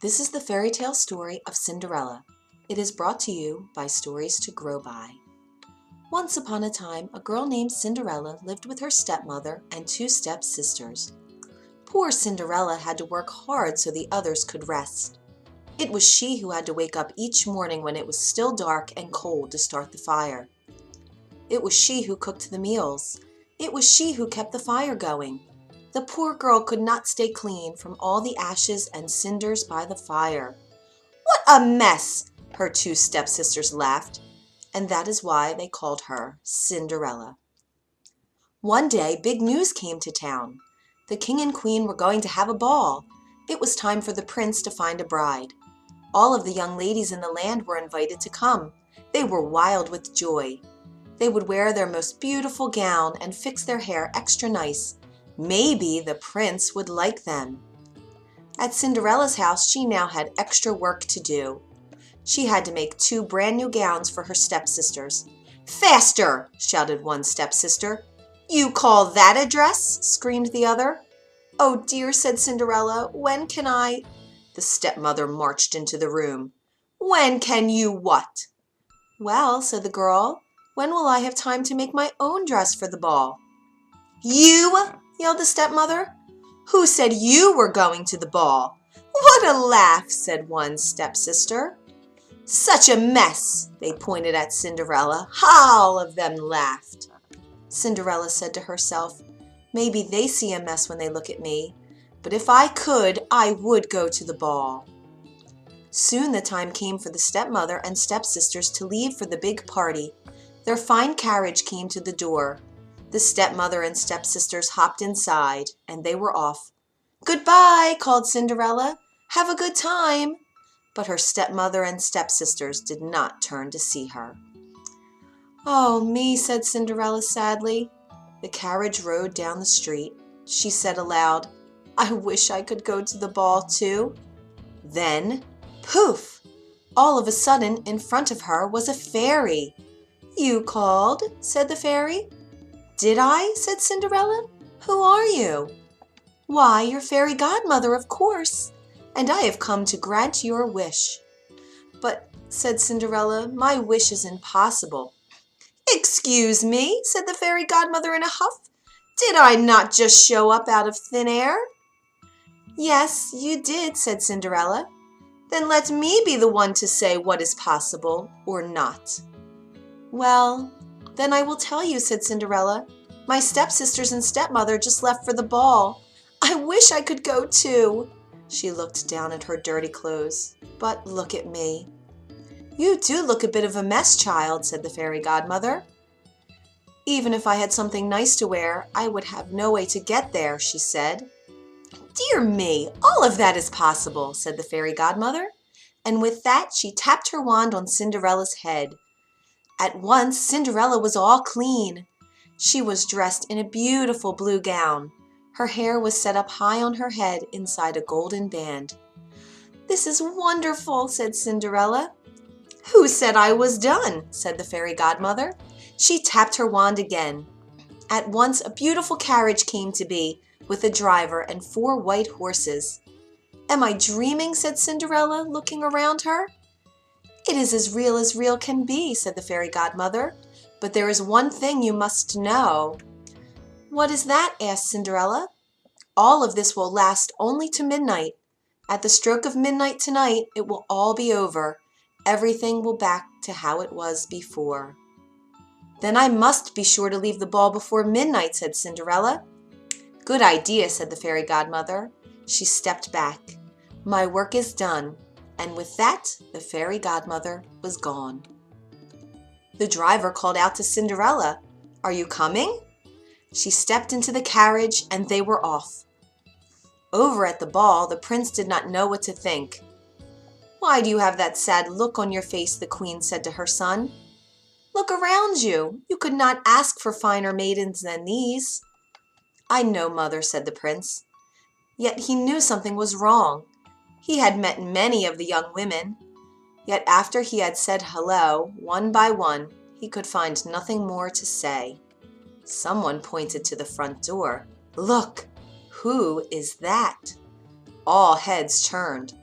This is the fairy tale story of Cinderella. It is brought to you by Stories to Grow By. Once upon a time, a girl named Cinderella lived with her stepmother and two stepsisters. Poor Cinderella had to work hard so the others could rest. It was she who had to wake up each morning when it was still dark and cold to start the fire. It was she who cooked the meals. It was she who kept the fire going. The poor girl could not stay clean from all the ashes and cinders by the fire. "What a mess!" her two stepsisters laughed, and that is why they called her Cinderella. One day, big news came to town. The king and queen were going to have a ball. It was time for the prince to find a bride. All of the young ladies in the land were invited to come. They were wild with joy. They would wear their most beautiful gown and fix their hair extra nice. Maybe the prince would like them. At Cinderella's house, she now had extra work to do. She had to make two brand new gowns for her stepsisters. "Faster!" shouted one stepsister. "You call that a dress?" screamed the other. "Oh dear," said Cinderella, "when can I—" The stepmother marched into the room. "When can you what?" "Well," said the girl, "when will I have time to make my own dress for the ball?" "You!" yelled the stepmother. "Who said you were going to the ball?" "What a laugh!" said one stepsister. "Such a mess!" They pointed at Cinderella. All of them laughed. Cinderella said to herself, "Maybe they see a mess when they look at me, but if I could, I would go to the ball." Soon the time came for the stepmother and stepsisters to leave for the big party. Their fine carriage came to the door. The stepmother and stepsisters hopped inside, and they were off. "Goodbye," called Cinderella. "Have a good time." But her stepmother and stepsisters did not turn to see her. "Oh, me," said Cinderella sadly. The carriage rode down the street. She said aloud, "I wish I could go to the ball too." Then, poof! All of a sudden, in front of her was a fairy. "You called?" said the fairy. "Did I?" said Cinderella. "Who are you?" "Why, your fairy godmother, of course, and I have come to grant your wish." "But," said Cinderella, "my wish is impossible." "Excuse me," said the fairy godmother in a huff. "Did I not just show up out of thin air?" "Yes, you did," said Cinderella. "Then let me be the one to say what is possible or not." "Well, then I will tell you," said Cinderella. "My stepsisters and stepmother just left for the ball. I wish I could go too." She looked down at her dirty clothes. "But look at me." "You do look a bit of a mess, child," said the fairy godmother. "Even if I had something nice to wear, I would have no way to get there," she said. "Dear me, all of that is possible," said the fairy godmother. And with that she tapped her wand on Cinderella's head. At once Cinderella was all clean. She was dressed in a beautiful blue gown. Her hair was set up high on her head inside a golden band. "This is wonderful," said Cinderella. "Who said I was done?" said the fairy godmother. She tapped her wand again. At once a beautiful carriage came to be, with a driver and 4 white horses. "Am I dreaming?" said Cinderella, looking around her. "It is as real can be," said the fairy godmother. "But there is one thing you must know." "What is that?" asked Cinderella. "All of this will last only to midnight. At the stroke of midnight tonight, it will all be over. Everything will back to how it was before." "Then I must be sure to leave the ball before midnight," said Cinderella. "Good idea," said the fairy godmother. She stepped back. "My work is done." And with that, the fairy godmother was gone. The driver called out to Cinderella, "Are you coming?" She stepped into the carriage, and they were off. Over at the ball, the prince did not know what to think. "Why do you have that sad look on your face?" the queen said to her son. "Look around you. You could not ask for finer maidens than these." "I know, mother," said the prince. Yet he knew something was wrong. He had met many of the young women. Yet after he had said hello, one by one, he could find nothing more to say. Someone pointed to the front door. "Look! Who is that?" All heads turned.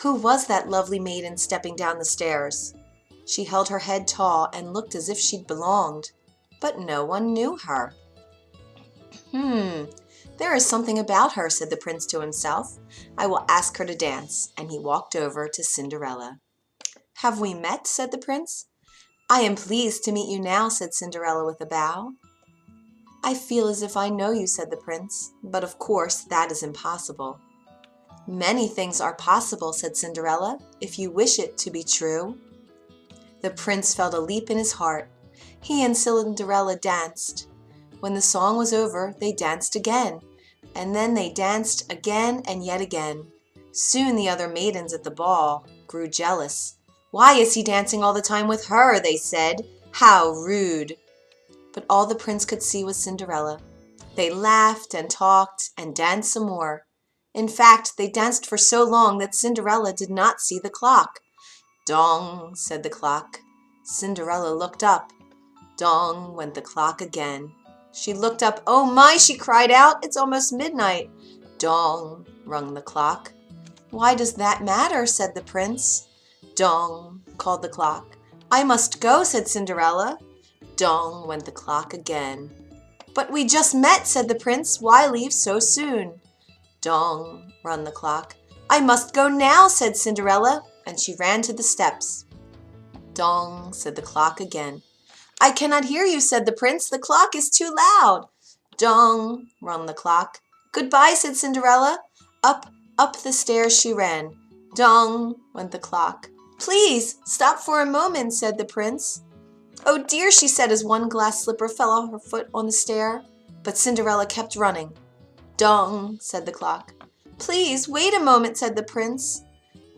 Who was that lovely maiden stepping down the stairs? She held her head tall and looked as if she'd belonged, but no one knew her. There is something about her, said the prince to himself. I will ask her to dance, and he walked over to Cinderella. Have we met? Said the prince. I am pleased to meet you now, said Cinderella with a bow. I feel as if I know you, said the prince, but of course that is impossible. Many things are possible, said Cinderella, if you wish it to be true. The prince felt a leap in his heart. He and Cinderella danced. When the song was over, they danced again, and then they danced again and yet again. Soon the other maidens at the ball grew jealous. Why is he dancing all the time with her? They said. How rude! But all the prince could see was Cinderella. They laughed and talked and danced some more. In fact, they danced for so long that Cinderella did not see the clock. Dong, said the clock. Cinderella looked up. Dong went the clock again. She looked up. Oh my, she cried out. It's almost midnight. Dong, rung the clock. Why does that matter? Said the prince. Dong, called the clock. I must go, said Cinderella. Dong went the clock again. But we just met, said the prince. Why leave so soon? Dong, rung the clock. I must go now, said Cinderella, and she ran to the steps. Dong, said the clock again. I cannot hear you, said the prince. The clock is too loud. Dong, rung the clock. Goodbye, said Cinderella. Up the stairs she ran. Dong, went the clock. Please, stop for a moment, said the prince. Oh dear, she said as one glass slipper fell off her foot on the stair. But Cinderella kept running. Dong, said the clock. Please, wait a moment, said the prince.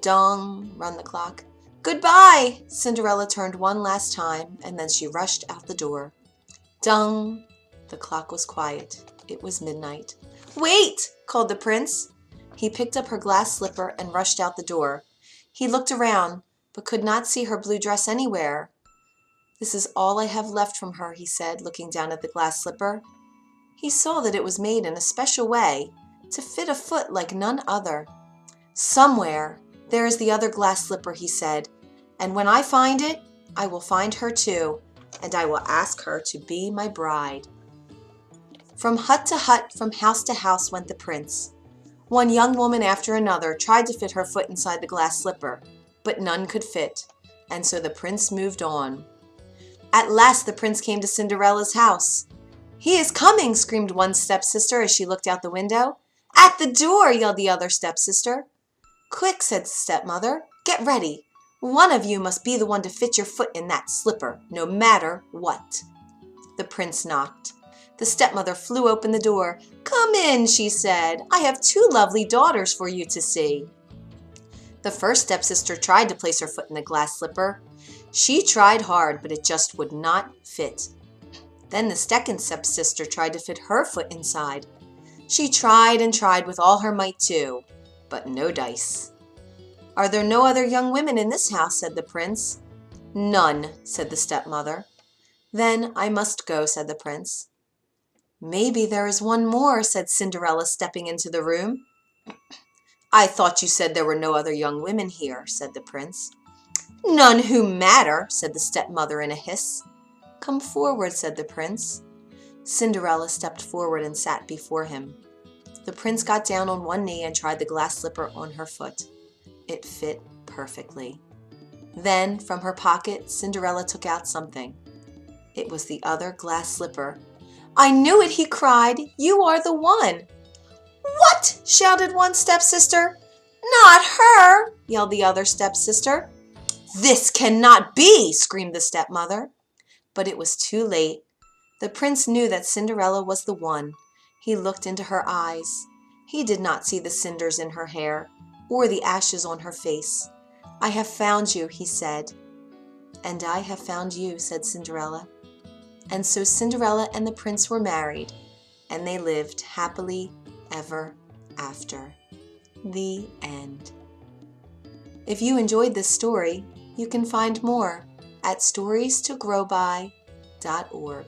Dong, rung the clock. Goodbye! Cinderella turned one last time, and then she rushed out the door. Dong! The clock was quiet. It was midnight. Wait! Called the prince. He picked up her glass slipper and rushed out the door. He looked around, but could not see her blue dress anywhere. This is all I have left from her, he said, looking down at the glass slipper. He saw that it was made in a special way, to fit a foot like none other. Somewhere there is the other glass slipper, he said, and when I find it, I will find her too, and I will ask her to be my bride. From hut to hut, from house to house went the prince. One young woman after another tried to fit her foot inside the glass slipper, but none could fit, and so the prince moved on. At last the prince came to Cinderella's house. He is coming, screamed one stepsister as she looked out the window. At the door, yelled the other stepsister. Quick, said the stepmother, get ready. One of you must be the one to fit your foot in that slipper, no matter what. The prince knocked. The stepmother flew open the door. Come in, she said. I have two lovely daughters for you to see. The first stepsister tried to place her foot in the glass slipper. She tried hard, but it just would not fit. Then the second stepsister tried to fit her foot inside. She tried and tried with all her might too, but no dice. Are there no other young women in this house? Said the prince. None, said the stepmother. Then I must go, said the prince. Maybe there is one more, said Cinderella, stepping into the room. I thought you said there were no other young women here, said the prince. None who matter, said the stepmother in a hiss. Come forward, said the prince. Cinderella stepped forward and sat before him. The prince got down on one knee and tried the glass slipper on her foot. It fit perfectly. Then, from her pocket, Cinderella took out something. It was the other glass slipper. I knew it, he cried. You are the one. What? Shouted one stepsister. Not her, yelled the other stepsister. This cannot be, screamed the stepmother. But it was too late. The prince knew that Cinderella was the one. He looked into her eyes. He did not see the cinders in her hair or the ashes on her face. I have found you, he said. And I have found you, said Cinderella. And so Cinderella and the prince were married, and they lived happily ever after. The end. If you enjoyed this story, you can find more at storiestogrowby.org.